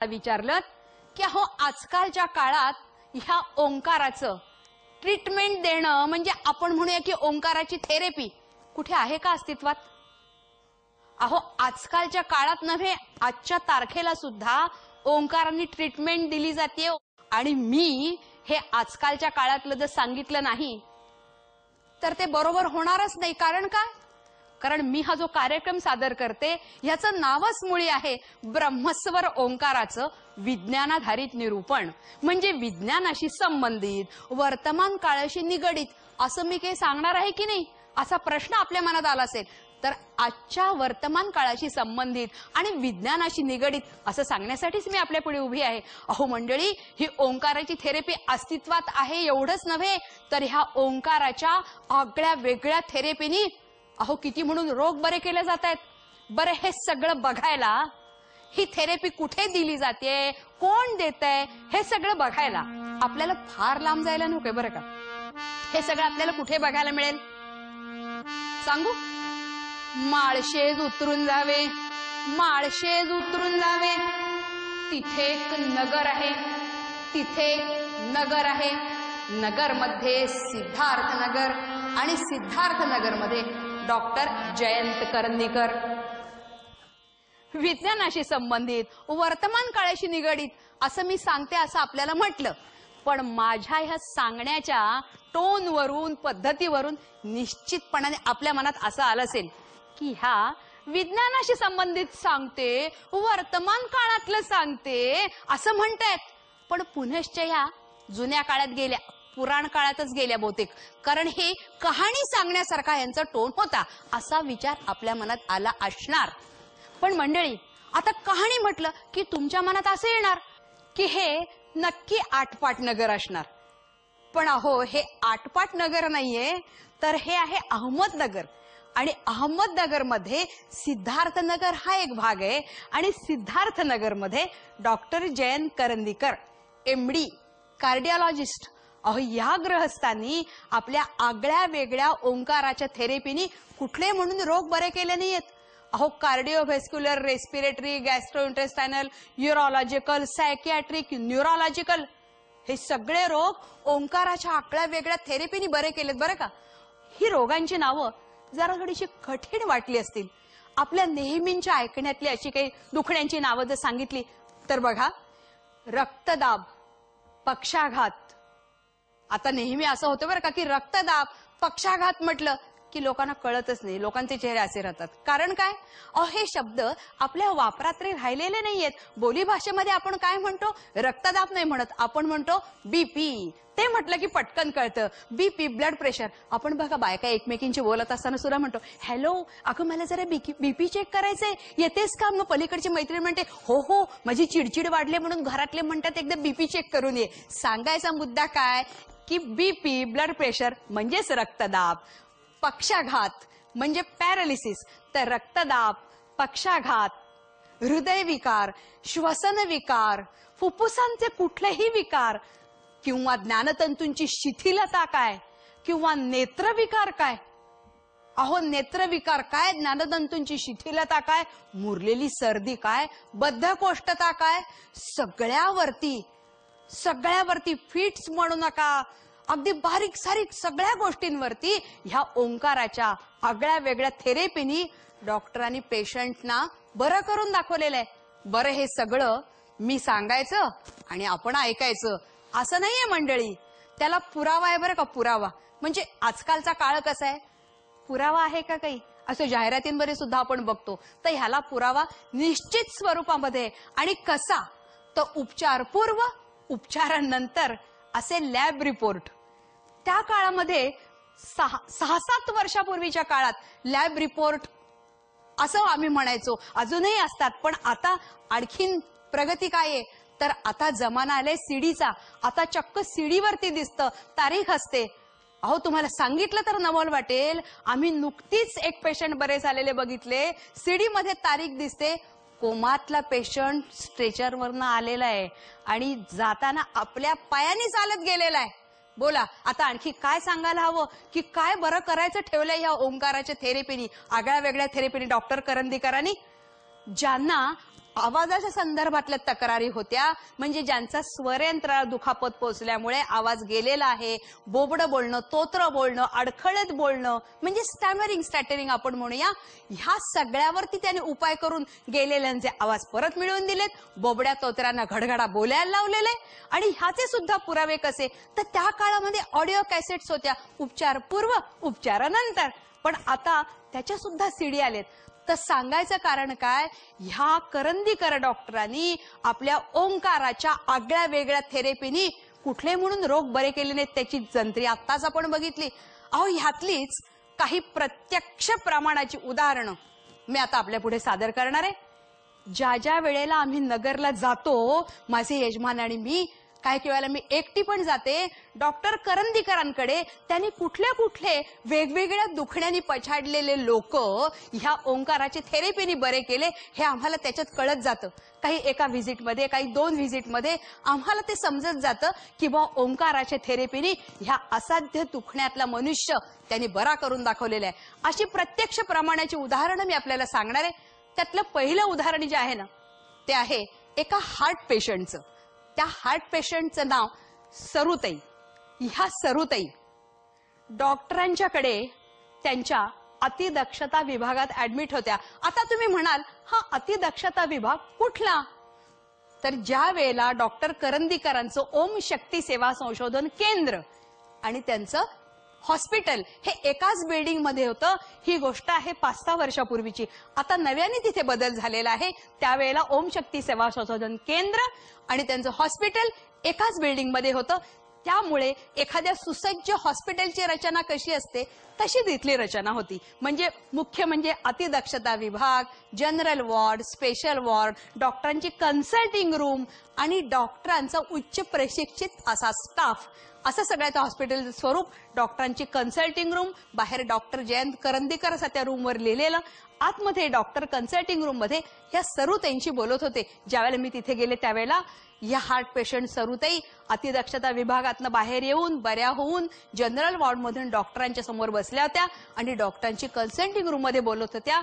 विचारलं की अहो आजकालच्या काळात ह्या ओंकाराचं ट्रीटमेंट देणं म्हणजे आपण म्हणूया की ओंकाराची थेरपी कुठे आहे का अस्तित्वात? अहो आजकालच्या काळात नव्हे, आजच्या तारखेला सुद्धा ओंकारांनी ट्रीटमेंट दिली जाते. आणि मी हे आजकालच्या काळातलं जर सांगितलं नाही तर ते बरोबर होणारच नाही. कारण काय? कारण मी हा जो कार्यक्रम सादर करते याचं नावच मुळी आहे ब्रह्मस्वर ओंकाराचं विज्ञानाधारित निरूपण. म्हणजे विज्ञानाशी संबंधित, वर्तमान काळाशी निगडित असं मी काही सांगणार आहे की नाही असा प्रश्न आपल्या मनात आला असेल तर आजच्या वर्तमान काळाशी संबंधित आणि विज्ञानाशी निगडित असं सांगण्यासाठीच मी आपल्या पुढे उभी आहे. अहो मंडळी, ही ओंकाराची थेरपी अस्तित्वात आहे एवढंच नव्हे तर ह्या ओंकाराच्या आगळ्या वेगळ्या थेरपीनी अहो किती म्हणून रोग बरे केले जात आहेत. बरं, हे सगळं बघायला, ही थेरपी कुठे दिली जाते, कोण देतंय, हे सगळं बघायला आपल्याला फार लांब जायला नकोय बरं का. हे सगळं आपल्याला कुठे बघायला मिळेल सांगू? माळशेज उतरून जावे, माळशेज उतरून जावे, तिथे एक नगर आहे, तिथे नगर आहे. नगर मध्ये सिद्धार्थ नगर आणि सिद्धार्थ नगर मध्ये डॉक्टर जयंत करंदीकर. विज्ञानाशी संबंधित, वर्तमान काळाशी निगडित असं मी सांगते असं आपल्याला म्हटलं, पण माझ्या ह्या सांगण्याच्या टोनवरून, पद्धतीवरून निश्चितपणाने आपल्या मनात असं आलं असेल की ह्या विज्ञानाशी संबंधित सांगते, वर्तमान काळातलं सांगते असं म्हणतायत. पण पुनश्च ह्या जुन्या काळात गेल्या, पुराण काळातच गेल्या बहुतेक, कारण हे कहाणी सांगण्यासारखा यांचा टोन होता असा विचार आपल्या मनात आला असणार. पण मंडळी, आता कहाणी म्हटलं की तुमच्या मनात असं येणार की हे नक्की आटपाट नगर असणार. पण अहो, हे आटपाट नगर नाहीये, तर हे आहे अहमदनगर. आणि अहमदनगर मध्ये सिद्धार्थ नगर हा एक भाग आहे आणि सिद्धार्थ नगर मध्ये doctor Jayant Karandikar MD cardiologist. अहो, या गृहस्थांनी आपल्या आगळ्या वेगळ्या ओंकाराच्या थेरपीनी कुठले म्हणून रोग बरे केले नाहीयेत. अहो, कार्डिओव्हेस्क्युलर, रेस्पिरेटरी, गॅस्ट्रोइंटेस्टायनल, यूरोलॉजिकल, सायकियाट्रिक, न्यूरोलॉजिकल हे सगळे रोग ओंकाराच्या आगळ्या वेगळ्या थेरपीनी बरे केलेत बरं का. ही रोगांची नावं जरा थोडीशी कठीण वाटली असतील आपल्या नेहमींच्या ऐकण्यातली अशी काही दुखण्यांची नावं जर सांगितली तर बघा, रक्तदाब, पक्षाघात. आता नेहमी असं होतं बरं का की रक्तदाब, पक्षाघात म्हटलं की लोकांना कळतच नाही, लोकांचे चेहरे असे राहतात. कारण काय? अहो, हे शब्द आपल्या वापरात राहिलेले नाहीयेत. बोलीभाषेमध्ये आपण काय म्हणतो? रक्तदाब नाही म्हणत, आपण म्हणतो BP. ते म्हटलं की पटकन कळतं. BP, blood pressure. आपण बघा बायका एकमेकींची बोलत असताना सुद्धा म्हणतो, हॅलो अगं मला जरा BP चेक करायचंय, येतेस का? मग पलीकडची मैत्रीण म्हणते, हो हो माझी चिडचिड वाढले म्हणून घरातले म्हणतात एकदा BP चेक करून ये. सांगायचा मुद्दा काय की BP, ब्लड प्रेशर म्हणजेच रक्तदाब, पक्षाघात म्हणजे पॅरालिसिस. तर रक्तदाब, पक्षाघात, हृदयविकार, श्वसन विकार, फुफ्फुसांचे कुठलेही विकार किंवा ज्ञानतंतूंची शिथिलता काय किंवा नेत्रविकार काय. अहो, नेत्रविकार काय, ज्ञानतंतूंची शिथिलता काय, मुरलेली सर्दी काय, बद्धकोष्ठता काय, सगळ्यावरती फिट्स म्हणू नका, अगदी बारीक सारीक सगळ्या गोष्टींवरती ह्या ओंकाराच्या आगळ्या वेगळ्या थेरपीनी डॉक्टरांनी पेशंटना बरं करून दाखवलेलं आहे. बरं, हे सगळं मी सांगायचं आणि आपण ऐकायचं असं नाहीये मंडळी. त्याला पुरावा आहे बरं का, पुरावा. म्हणजे आजकालचा काळ कसा आहे, पुरावा आहे का काही असं जाहिरातींमध्ये सुद्धा आपण बघतो. तर ह्याला पुरावा निश्चित स्वरूपामध्ये. आणि कसा? तर उपचारपूर्व, उपचारानंतर असे लॅब रिपोर्ट. त्या काळामध्ये 6-7 वर्षापूर्वीच्या काळात लॅब रिपोर्ट असं आम्ही म्हणायचो, अजूनही असतात. पण आता आणखीन प्रगती काय आहे तर आता जमाना आलाय सीडीचा. आता चक्क सीडीवरती दिसतं, तारीख असते. अहो, तुम्हाला सांगितलं तर नवल वाटेल, आम्ही नुकतीच एक पेशंट बरे झालेले बघितले. सीडी मध्ये तारीख दिसते, कोमातला पेशंट स्ट्रेचरवरनं आलेला आहे आणि जाताना आपल्या पायाने चालत गेलेला आहे. बोला, आता आणखी काय सांगायला हवं की काय बरं करायचं ठेवलंय या ओंकाराच्या थेरपीनी, आगळ्या वेगळ्या थेरपीनी डॉक्टर करंदीकरांनी. ज्यांना आवाजाच्या संदर्भातल्या तक्रारी होत्या, म्हणजे ज्यांचा स्वरयंत्राला दुखापत पोहोचल्यामुळे आवाज गेलेला आहे, बोबडं बोलणं, तोत्र बोलणं, अडखळत बोलणं, म्हणजे स्टॅटरिंग आपण म्हणूया. ह्या सगळ्यावरती त्याने उपाय करून गेलेल्यांचे आवाज परत मिळवून दिलेत, बोबड्या तोत्र्यांना घडघडा बोलायला लावलेले. आणि ह्याचे सुद्धा पुरावे कसे, तर त्या काळामध्ये ऑडिओ कॅसेट्स होत्या, उपचार पूर्व उपचारानंतर. पण आता त्याच्या सुद्धा सीडी आलेत. तर सांगायचं कारण काय, ह्या करंदीकर डॉक्टरांनी आपल्या ओंकाराच्या आगळ्या वेगळ्या थेरपीनी कुठले म्हणून रोग बरे केले नाहीत त्याची जंत्री आत्ताच आपण बघितली. अहो, ह्यातलीच काही प्रत्यक्ष प्रमाणाची उदाहरणं मी आता आपल्या पुढे सादर करणार आहे. ज्या ज्या वेळेला आम्ही नगरला जातो, माझे यजमान आणि मी, काही वेळेला मी एकटी पण जाते, डॉक्टर करंदीकरांकडे त्यांनी कुठले कुठले वेगवेगळ्या दुखण्यानी पछाडलेले लोक ह्या ओंकाराची थेरपीनी बरे केले हे आम्हाला त्याच्यात कळत जातं. काही एका व्हिजिटमध्ये, काही 2 व्हिजिटमध्ये आम्हाला ते समजत जातं की बा ओंकाराच्या थेरपीनी ह्या असाध्य दुखण्यातला मनुष्य त्यांनी बरा करून दाखवलेला आहे. अशी प्रत्यक्ष प्रमाणाची उदाहरणं मी आपल्याला सांगणार आहे. त्यातलं पहिलं उदाहरण जे आहे ना, ते आहे एका हार्ट पेशंटचं. त्या हार्ट पेशंटचं नाव सरुताई. ह्या सरुताई डॉक्टरांच्याकडे त्यांच्या अतिदक्षता विभागात ऍडमिट होत्या. आता तुम्ही म्हणाल, हा अतिदक्षता विभाग कुठला? तर ज्या वेळेला डॉक्टर करंदीकरांचं ओम शक्ती सेवा संशोधन केंद्र आणि त्यांचं हॉस्पिटल हे एकाच बिल्डिंग मध्ये होतं. ही गोष्ट आहे 5-6 वर्षापूर्वीची. आता नव्याने तिथे बदल झालेला आहे. त्यावेळेला ओम शक्ती सेवा संशोधन केंद्र आणि त्यांचं हॉस्पिटल एकाच बिल्डिंग मध्ये होतं. त्यामुळे एखाद्या सुसज्ज हॉस्पिटलची रचना कशी असते तशी तिथली रचना होती. म्हणजे मुख्य म्हणजे अतिदक्षता विभाग, जनरल वॉर्ड, स्पेशल वॉर्ड, डॉक्टरांची कन्सल्टिंग रूम आणि डॉक्टरांचा उच्च प्रशिक्षित असा स्टाफ, असं सगळ्याचं हॉस्पिटलचं स्वरूप. डॉक्टरांची कन्सल्टिंग रूम, बाहेर डॉक्टर जयंत करंदीकर असं त्या रूमवर लिहिलेलं. आतमध्ये डॉक्टर कन्सल्टिंग रूम मध्ये ह्या सरुताईंशी बोलत होते. ज्यावेळेला मी तिथे गेले त्यावेळेला या हार्ट पेशंट सरुताई अतिदक्षता विभागातनं बाहेर येऊन बऱ्या होऊन जनरल वॉर्ड मधून डॉक्टरांच्या समोर बसल्या होत्या आणि डॉक्टरांची कन्सल्टिंग रूम मध्ये बोलत होत्या.